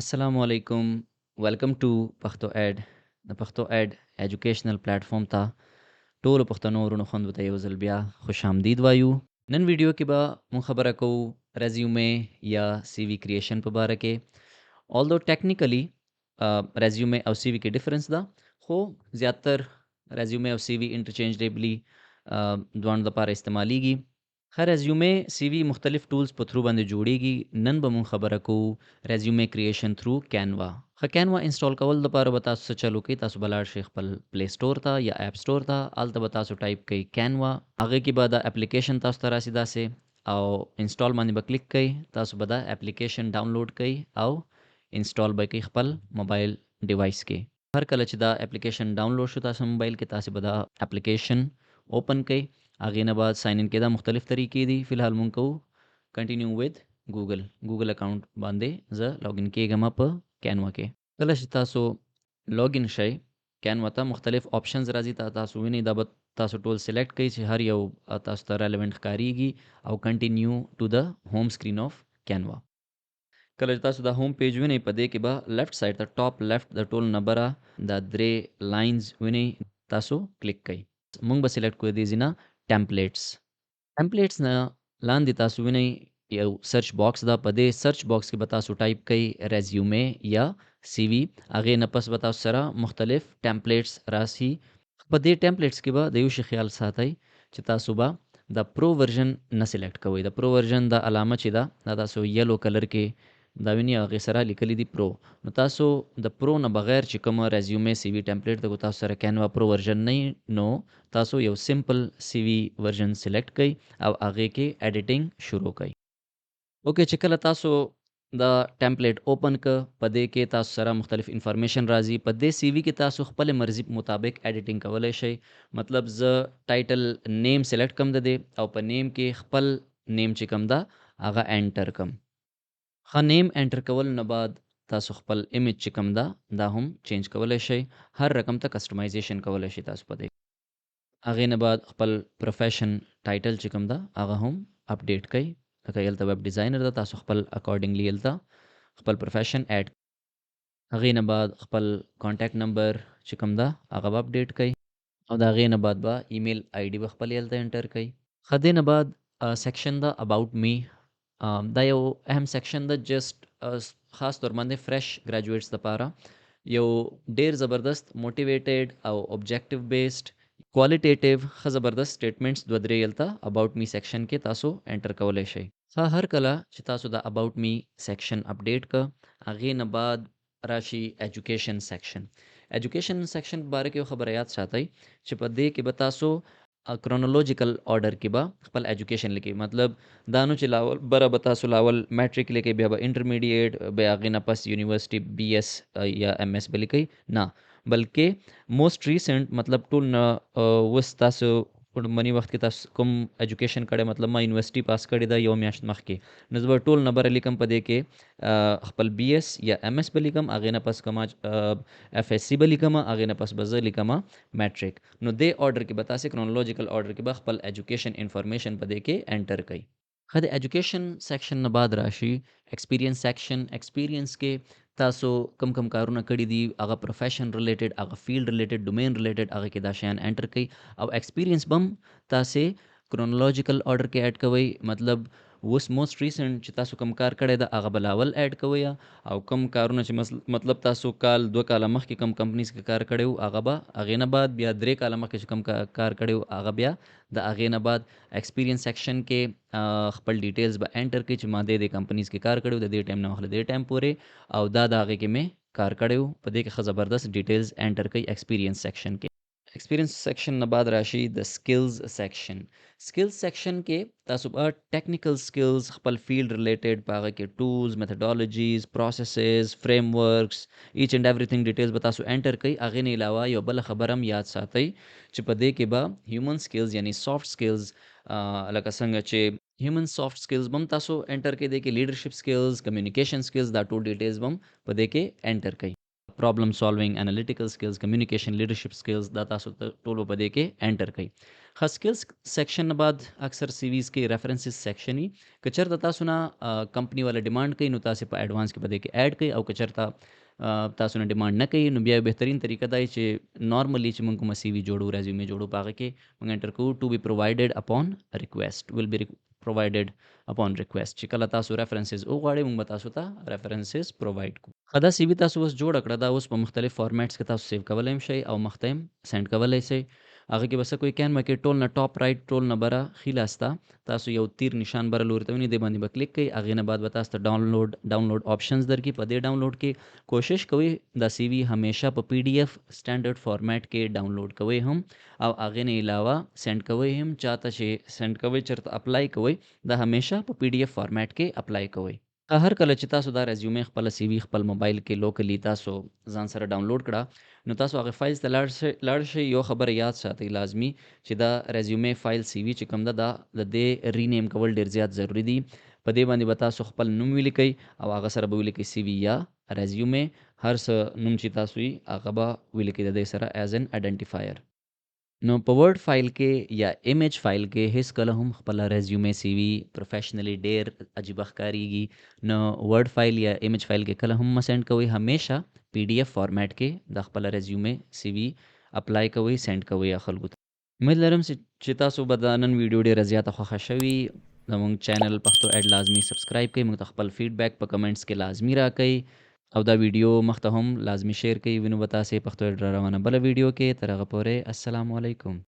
السلام علیکم. ویلکم ټو پښتو اډ. د پښتو اډ ایجوکیشنل پلیټفارم ته ټولو پښتنو ورونو خویندو ته یو ځل بیا خوش آمدید وایو. نن ویډیو کې به مونږ خبره کوو ریزیومې یا سی وی کریشن په باره کې. آلدو ټیکنیکلی ریزیومې او سی وی کې ډیفرنس ده، خو زیاتر ریزیومې او سی وی انټرچینجبلی دواړو لپاره استعمالیږي. ښه ریزیومې سی وی مختلف ټولز په تھرو باندې جوړیږي. نن به مونږ خبره کوو ریزیومې کریشن تھرو کینوا. ښه کینوا انسټال کول لپاره به تاسو څه چلو کوئ، تاسو به لاړ شئ خپل پلی سټور ته یا اپ سټور ته. هلته به تاسو ټایپ کوئ کینوا، هغې کې به دا اپلیکیشن تاسو ته راسي داسې، او انسټال باندې به کلیک کوئ. تاسو به دا اپلیکیشن ډاونلوډ کوئ او انسټال به کوئ خپل موبایل ډیوایس کې. هر کله چې دا اپلیکیشن ډاونلوډ شو تاسو موبایل کې، تاسو به دا اپلیکیشن اوپن کوئ. هغې نه بعد ساین ان کېدا مختلف طریقې دي. فلحال مونږ کوو کنټینیو وید ګوګل اکاونټ باندې زه لاګین کېږم په کینوا کې. کله چې تاسو لاګین شئ کینوا ته، مختلف آپشنز راځي. تاسو وینئ دا به تاسو ټول سلیکټ کوئ چې هر یو تاسو ته ریلیونټ ښکارېږي، او کنټینیو ټو د ہوم سکرین آف کینوا. کله چې تاسو دا ہوم پیج وینئ، په دې کې به لیفټ سایډ ته ټاپ لیفټ د ټول نبره دا 3 لاینز وینئ، تاسو کلیک کوئ. مونږ به سلیکټ کوو دې ځینه ټیمپلیټس نه لاندې تاسو وینئ یو سرچ باکس ده. په دې سرچ باکس کې به تاسو ټایپ کوئ ریزیومې یا سی وی. هغې نه پس به تاسو سره مختلف ټیمپلیټس راسي. په دې ټیمپلیټس کې به د یو شي خیال ساتئ چې تاسو به د پرو ورژن نه سلیکټ کوئ. د پرو ورژن د علامه چې ده دا تاسو یلو کلر کې دا ویني، هغې سره لیکلی دي پرو. نو تاسو د پرو نه بغیر چې کومه ریزیومې سی وی ټیمپلیټ د تاسو سره کینوا پرو ورژن نه، نو تاسو یو سمپل سی وی ورژن سلیکټ کړئ او هغې کې ایډیټینګ شروع کړئ. اوکې، چې کله تاسو دا ټیمپلیټ اوپن ک، په دې کې تاسو سره مختلف انفارمیشن راځي. په دې سی وی کې تاسو خپل مرضی مطابق ایډیټینګ کولی شئ. مطلب زه ټایټل نیم سلیکټ کم د دې، او په نیم کې خپل نیم چې کم ده هغه انټر کم. ښه، نیم انټر کول نه بعد تاسو خپل ایمیج چې کم ده دا هم چینج کولی شئ. هر رقم ته کسټمایزیشن کولی شئ تاسو په دې. هغې نه بعد خپل پروفیشن ټایټل چې کوم ده هغه هم اپډیټ کړئ. لکه هلته ویب ډیزاینر ده، تاسو خپل اکارډنګلی هلته خپل پروفیشن ایډ. هغې نه بعد خپل کانټیکټ نمبر چې کوم ده هغه به اپډیټ کړئ، او د هغې نه بعد به ایمیل آی ډي به خپلې هلته انټر کړئ. ښه، دې نه بعد سیکشن ده اباؤټ می. دا یو اهم سیکشن ده، جسټ خاص طور باندې فرش ګریجویټس لپاره. یو ډیر زبردست موټیویټډ او اوبجیکټیو بیسډ کوالټیټیو ښه زبردست سټیټمنټس 2-3 هلته اباؤٹ می سیکشن کې تاسو انټر کولی شئ. ښه، هر کله چې تاسو د اباؤٹ می سیکشن اپډیټ که، هغې نه بعد راشي ایجوکیشن سیکشن. ایجوکیشن سیکشن په باره کې یو خبره یاد ساتئ چې په دې کې به تاسو کرونولوجیکل آرډر کې به خپل ایجوکیشن لیکئ. مطلب دا نو چې لاول بره به تاسو لاول میټریک لیکئ، بیا به انټرمیډیټ، بیا هغې نه پس یونیورسټي بی ایس یا ایم ایس به لیکئ. نه، بلکې موسٹ ریسنټ مطلب ټول نه اوس تاسو منی وخت کې تاسو کوم ایجوکیشن کړی، مطلب ما یونیورسټي پاس کړې ده یو میاشت مخکې، نو زه به ټول نمبر لیکم په دې کې. خپل بی ایس یا ایم ایس به لیکم، هغې نه پس کومه اف ایس سی به لیکم، هغې نه پس به زه لیکم میټریک. نو دې آرډر کې به تاسې کرونولوجیکل آرډر کې به خپل ایجوکیشن انفارمیشن په دې کې انټر کړئ. ښه، د ایجوکیشن سیکشن نه بعد راشي ایکسپیرینس سیکشن. ایکسپیرینس کې تاسو کم کارونه کړي دي، هغه پروفیشن ریلیټډ، هغه فیلډ ریلیټډ، ډومین ریلیټډ، هغه کې دا شیان انټر کړئ. او ایکسپیرینس به هم تاسې کرونولوجیکل آرډر کې ایډ کوئ. مطلب اوس موسٹ ریسنټ چې تاسو کم کار کړی ده هغه به لاول ایډ کوئ، او کم کارونه چې مطلب تاسو کال 2 کاله مخکې کم کمپنیز کې کار کړی وو هغه به هغې نه بعد بیا 3 کاله مخکې چې کم کار کړی وو هغه بیا د هغې نه بعد ایکسپیرینس سیکشن کې خپل ډیټیلز به انټر کړئ چې ما دې کمپنیز کې کار کړی وو د دې ټایم نه مخکې دې ټایم پورې، او دا د هغې کې مې کار کړی وو. په دې کې ښه زبردست ډیټیلز انټر کړئ ایکسپیرینس سیکشن کې. ایکسپیرینس سیکشن نه بعد راشي د سکلز سیکشن. سکلز سیکشن کې تاسو به ټیکنیکل سکلز خپل فیلډ ریلیټډ په هغه کې ټولز، میتھډالوجیز، پروسیسز، فریم ورکس، ایچ اینڈ ایوریثینګ ډیټیلز به تاسو انټر کړئ. هغې نه علاوه یو بله خبره هم یاد ساتئ چې په دې کې به هیومن سکلز یعنی سافټ سکلز، لکه څنګه چې هیومن سافټ سکلز به هم تاسو انټر کړئ. دې کې لیډرشپ سکلز، کمیونیکیشن سکلز، دا ټول ډیټیلز به هم په دې کې انټر کړئ. پرابلم سالوینګ، انالیټیکل سکلز، کمیونیکیشن، لیډرشپ سکلز دا تاسو ته ټول په دې کې انټر کړئ. خاص سکلز سیکشن نه بعد اکثر سی ویز کې ریفرنسز سیکشن وي. که چېرته تاسو نه کمپنی والا ډیمانډ کوي نو تاسو په ایډوانس کې په دې کې ایډ کړئ، او که چېرته تاسو نه ډیمانډ نه کوي نو بیا بهترین طریقه دا چې نارملی چې موږ کومه سی وي جوړو، ریزیومې جوړو، په هغه کې موږ انټر کوو ټو بی پرووایډډ اپون ریکویسټ ول بی provided upon request. چې کله تاسو ریفرنسز وغواړئ موږ به تاسو ته ریفرنسز پرووایډ کوو. ښه دا سی وي تاسو اوس جوړه کړه، دا اوس په مختلف فارمیټس کې تاسو سیو کولی هم شئ او مخته هم سینډ کولی شئ. هغه کې به څه کوئ کین کې ټول نه ټاپ رایټ ټول نه بره ښي لاسته تاسو یو تیر نشان بره لوري ته ونیئ، دې باندې به کلیک کوئ. هغې نه بعد به تاسو ته ډاونلوډ آپشنز درکړي. په دې ډاونلوډ کې کوشش کوئ دا سی وي همیشه په پی ډي ایف سټینډرډ فارمیټ کې ډاونلوډ کوئ هم، او هغې نه علاوه سینډ کوئ هم چاته چې سینډ کوئ چېرته اپلای کوئ دا همیشه په پی ډي ایف فارمیټ کې اپلای کوئ. هر کله چې تاسو دا ریزیومې خپله سی وي خپل موبایل کې لوکلی تاسو ځان سره ډاونلوډ کړه نو تاسو هغې فایلز ته لاړ شئ. یو خبره یاد ساتئ لازمي چې دا ریزیومې فایل سی وي چې کوم ده دا د دې رینیم کول ډېر زیات ضروري دي. په دې باندې به تاسو خپل نوم ولیکئ او هغه سره به ولیکئ سی وي یا ریزیومې، هر څه نوم چې تاسو یې هغه به ولیکئ د دې سره ایز ان آیډنټیفایر. نو په ورډ فایل کې یا ایمیج فایل کې هیڅ کله هم خپله ریزیومې سی وي پروفیشنلی ډېر عجیبه ښکارېږي. نو ورډ فایل یا ایمیج فایل کې کله هم مه سینډ کوئ، همیشه پی ډي ایف فارمیټ کې د خپله ریزیومې سی وي اپلای کوئ، سینډ کوئ خلکو ته. امید لرم چې تاسو به دا نن ویډیو ډېره زیاته خوښه شوي. زموږ چینل پښتو ایډ لازمي سبسکرایب کړئ، موږ ته خپل فیډبیک په کمنټس کې لازمي راکئ، او دا ویډیو مخته هم لازمي شیر کړئ. وینو به تاسې پښتو ایډ را روانه بله ویډیو کې. تر هغه پورې السلام علیکم.